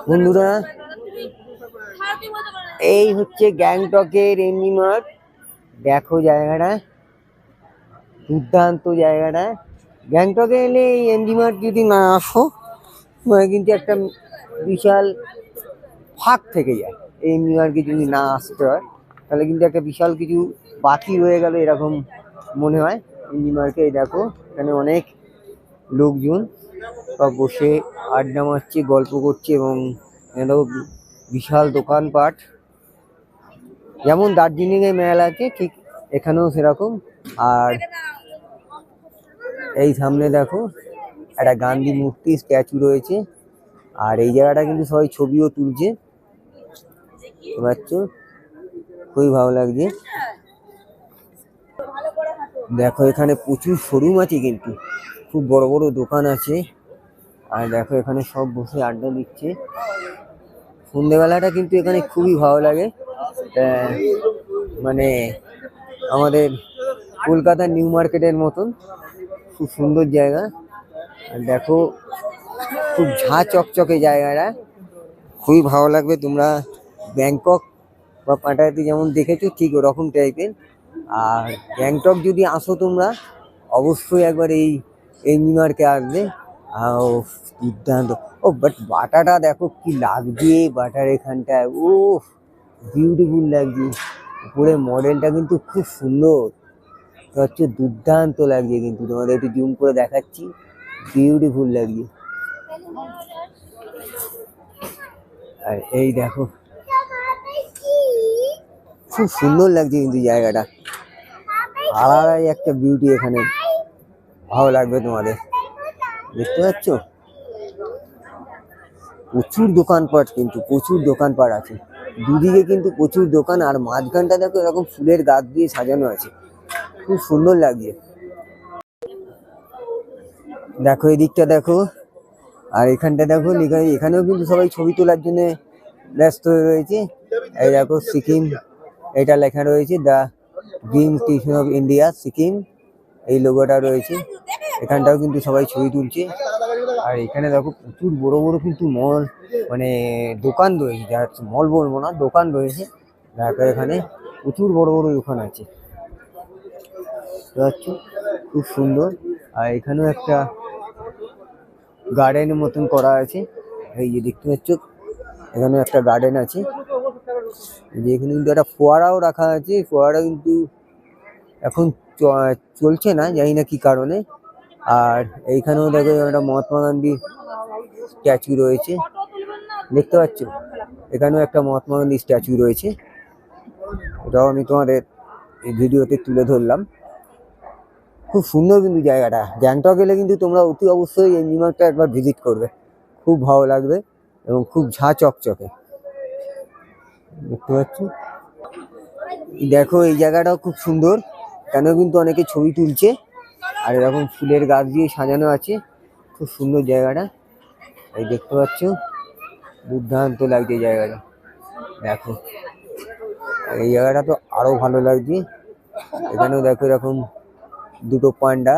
বন্ধুরা, এই হচ্ছে গ্যাংটকের এমনি মার্ট। দেখো জায়গাটা, দুর্দান্ত জায়গাটা। গ্যাংটকে এলে এই এমডি মার্ট যদি না আসো, তোমার কিন্তু একটা বিশাল ফাঁক থেকে যায়। এই এমডি মার্টকে যদি না আসতে হয়, তাহলে কিন্তু একটা বিশাল কিছু বাকি রয়ে গেল এরকম মনে হয়। এমডি মার্টে দেখো, এখানে অনেক লোকজন সব বসে আড্ডা মারছে, গল্প করছে, এবং এখানেও বিশাল দোকানপাট। যেমন দার্জিলিংয়ে মেল আছে, ঠিক এখানেও সেরকম। আর এই সামনে দেখো একটা গান্ধী মূর্তি স্ট্যাচু রয়েছে। আর এই জায়গাটা কিন্তু সবাই ছবিও তুলছে, পাচ্ছো, খুবই ভালো লাগছে। দেখো এখানে প্রচুর শোরুম আছে, কিন্তু খুব বড় বড় দোকান আছে। আর দেখো এখানে সব বসে আড্ডা দিচ্ছে। সন্ধ্যেবেলাটা কিন্তু এখানে খুবই ভালো লাগে। মানে আমাদের কলকাতার নিউ মার্কেটের মতন খুব সুন্দর জায়গা। আর দেখো খুব ঝাঁ চকচকে জায়গাটা, খুবই ভালো লাগবে। তোমরা ব্যাংকক বা পাটায়াতে যেমন দেখেছো, ঠিক ওরকম টাইপের। আর গ্যাংটক যদি আসো তোমরা, অবশ্যই একবার এই নিউ মার্কে আসবে। দুর্দান্ত। ও বাট বাটাটা দেখো কি লাগছে, বাটার এখানটায় ও বিউটিফুল লাগছে। উপরে মডেলটা কিন্তু খুব সুন্দর, হচ্ছে দুর্দান্ত লাগছে। কিন্তু তোমাদের একটু জুম করে দেখাচ্ছি, বিউটিফুল লাগছে। আর এই দেখো খুব সুন্দর লাগছে কিন্তু জায়গাটা, আলাদাই একটা বিউটি এখানে, ভালো লাগবে তোমাদের। দেখতে পাচ্ছ প্রচুর দোকানপাট, কিন্তু প্রচুর দোকানপাট আছে দুদিকে, কিন্তু প্রচুর দোকান। আর মাঝখানটা দেখো এরকম ফুলের গাছ দিয়ে সাজানো আছে, খুব সুন্দর লাগছে। দেখো এদিকটা দেখো, আর এখানটা দেখো, এখানেও কিন্তু সবাই ছবি তোলার জন্য ব্যস্ত হয়ে রয়েছে। এই দেখো সিকিম, এটা লেখা রয়েছে the green station of India Sikkim, এই লোগোটা রয়েছে। এখানটাও কিন্তু সবাই ছবি তুলছে। আর এখানে দেখো প্রচুর বড় বড় কিন্তু মল, মানে দোকান রয়েছে, যা মল বলবো না, দোকান রয়েছে। দেখো এখানে প্রচুর বড় বড় দোকান আছে, খুব সুন্দর। আর এখানেও একটা গার্ডেনের মতন করা আছে, এই যে দেখতে পাচ্ছ, এখানে একটা গার্ডেন আছে। এখানে কিন্তু একটা ফোয়ারাও রাখা আছে, ফোয়ারা কিন্তু এখন চলছে না, জানি না কি কারণে। আর এইখানেও দেখো একটা মহাত্মা গান্ধীর স্ট্যাচু রয়েছে, দেখতে পাচ্ছ, এখানেও একটা মহাত্মা গান্ধীর স্ট্যাচু রয়েছে। এটাও আমি তোমাদের এই ভিডিওতে তুলে ধরলাম। খুব সুন্দর কিন্তু জায়গাটা। গ্যাংটক এলে কিন্তু তোমরা অতি অবশ্যই এই নিউ মার্টটা একবার ভিজিট করবে, খুব ভালো লাগবে এবং খুব ঝাঁ চকচকে। দেখতে পাচ্ছ, দেখো এই জায়গাটাও খুব সুন্দর, কেন কিন্তু অনেকে ছবি তুলছে। আর এরকম ফুলের গাছ দিয়ে সাজানো আছে, খুব সুন্দর জায়গাটা। এই দেখতে পাচ্ছ, দুর্দান্ত লাগছে জায়গাটা। দেখো এই জায়গাটা তো আরো ভালো লাগছে। এখানেও দেখো এরকম দুটো পান্ডা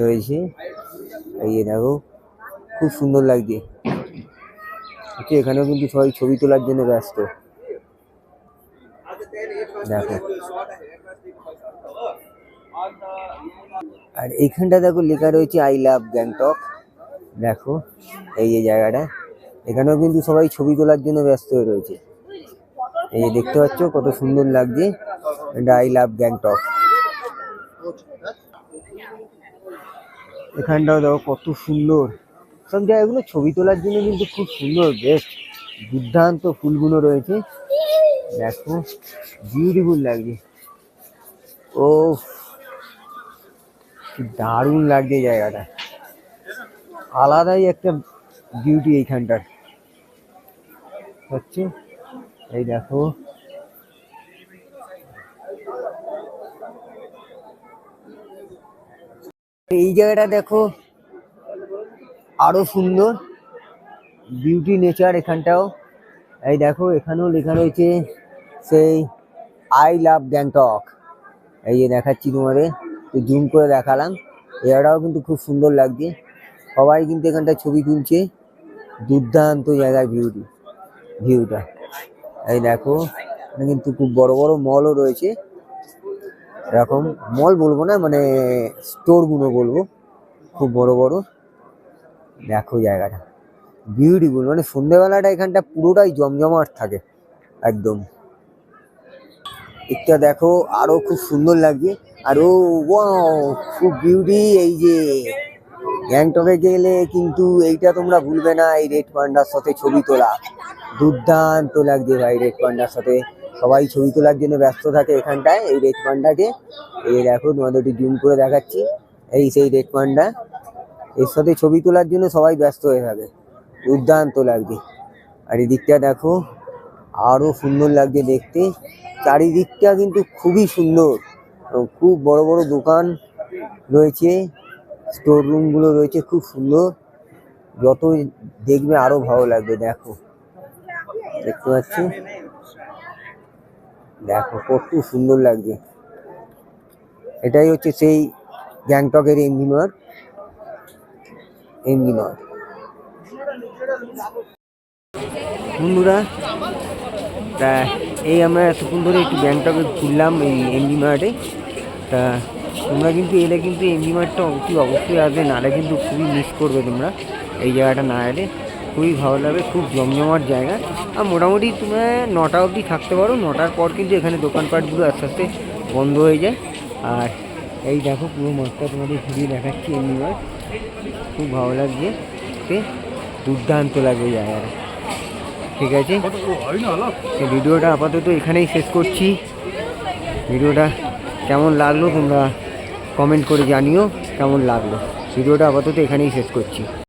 রয়েছে, এই দেখো খুব সুন্দর লাগছে। এখানেও কিন্তু সবাই ছবি তোলার জন্য ব্যস্ত। দেখো আর এইখানটা দেখো লেখা রয়েছে আই লাভ গ্যাংটক। দেখো এই যে জায়গাটা, এখানেও কিন্তু সবাই ছবি তোলার জন্য ব্যস্ত হয়ে রয়েছে। এই যে দেখতে পাচ্ছ কত সুন্দর লাগছে, এটা আই লাভ গ্যাংটক। এখানটাও দেখো কত সুন্দর, সব জায়গাগুলো ছবি তোলার জন্য কিন্তু খুব সুন্দর, বেস্ট, দুর্দান্ত ফুলগুলো রয়েছে। দেখো বিউটিফুল লাগছে, ও দারুণ লাগছে জায়গাটা, আলাদাই একটা বিউটি এইখানটার হচ্ছে। এই দেখো এই জায়গাটা দেখো আরো সুন্দর, বিউটি নেচার এখানটাও। এই দেখো এখানেও লেখা রয়েছে সেই আই লাভ গ্যাংটক। এই যে দেখাচ্ছি তোমাদের, জুম করে দেখালাম, এটাও কিন্তু খুব সুন্দর লাগছে। সবাই কিন্তু এখানটায় ছবি তুলছে। দুর্দান্ত জায়গায় ভিউটা এই দেখো। এখানে কিন্তু খুব বড় বড় মলও রয়েছে, এরকম মল বলবো না, মানে স্টোরগুলো বলবো, খুব বড় বড়। দেখো জায়গাটা বিউটিফুল, মানে সন্ধ্যেবেলাটা এখানটা পুরোটাই জমজমাট থাকে একদম। এটা দেখো আরো খুব সুন্দর লাগছে। আরো ওয়াও, খুব বিউটি। এই যে গ্যাংটকে গেলে কিন্তু এইটা তোমরা ভুলবে না, এই রেড পান্ডার সাথে ছবি তোলা। দুর্দান্ত লাগছে ভাই রেড পান্ডার সাথে। সবাই ছবি তোলার জন্য ব্যস্ত থাকে এখানটায় এই রেড পান্ডাকে। এই দেখো তোমাদের একটু জুম করে দেখাচ্ছি, এই সেই রেড পান্ডা, এর সাথে ছবি তোলার জন্য সবাই ব্যস্ত হয়ে থাকে। দুর্দান্ত লাগছে। আর এদিকটা দেখো আরো সুন্দর লাগছে দেখতে। চারিদিকটা কিন্তু খুবই সুন্দর, খুব বড় বড় দোকান রয়েছে, স্টোর রুম গুলো রয়েছে, খুব সুন্দর। যত দেখবে আরো ভালো লাগবে। দেখো দেখতে পাচ্ছ, দেখো কত সুন্দর লাগছে। এটাই হচ্ছে সেই গ্যাংটকের এমভি মার্ট। বন্ধুরা, তা এই আমরা এতক্ষণ ধরে একটু গ্যাংটকে ঘুরলাম এই এমভি মার্টে। তা তোমরা কিন্তু এলে কিন্তু এমভি মার্টটা অবশ্যই আসবে, নাহলে কিন্তু খুবই মিস করবে তোমরা। এই জায়গাটা না এলে খুবই ভালো লাগবে, খুব জমজমাট জায়গা। আর মোটামুটি তোমরা 9টা অবধি থাকতে পারো, 9টার পর কিন্তু এখানে দোকানপাটগুলো আস্তে আস্তে বন্ধ হয়ে যায়। আর এই দেখো পুরো মাঠটা তোমাদের ঘুরিয়ে দেখাচ্ছি এমভি মার্ট, খুব ভালো লাগছে, দুর্দান্ত লাগবে জায়গাটা। ঠিক আছে, ভিডিওটা আপাতত এখানেই শেষ করছি। ভিডিওটা কেমন লাগলো তোমরা কমেন্ট করে জানিও কেমন লাগলো। ভিডিওটা আপাতত এখানেই শেষ করছি।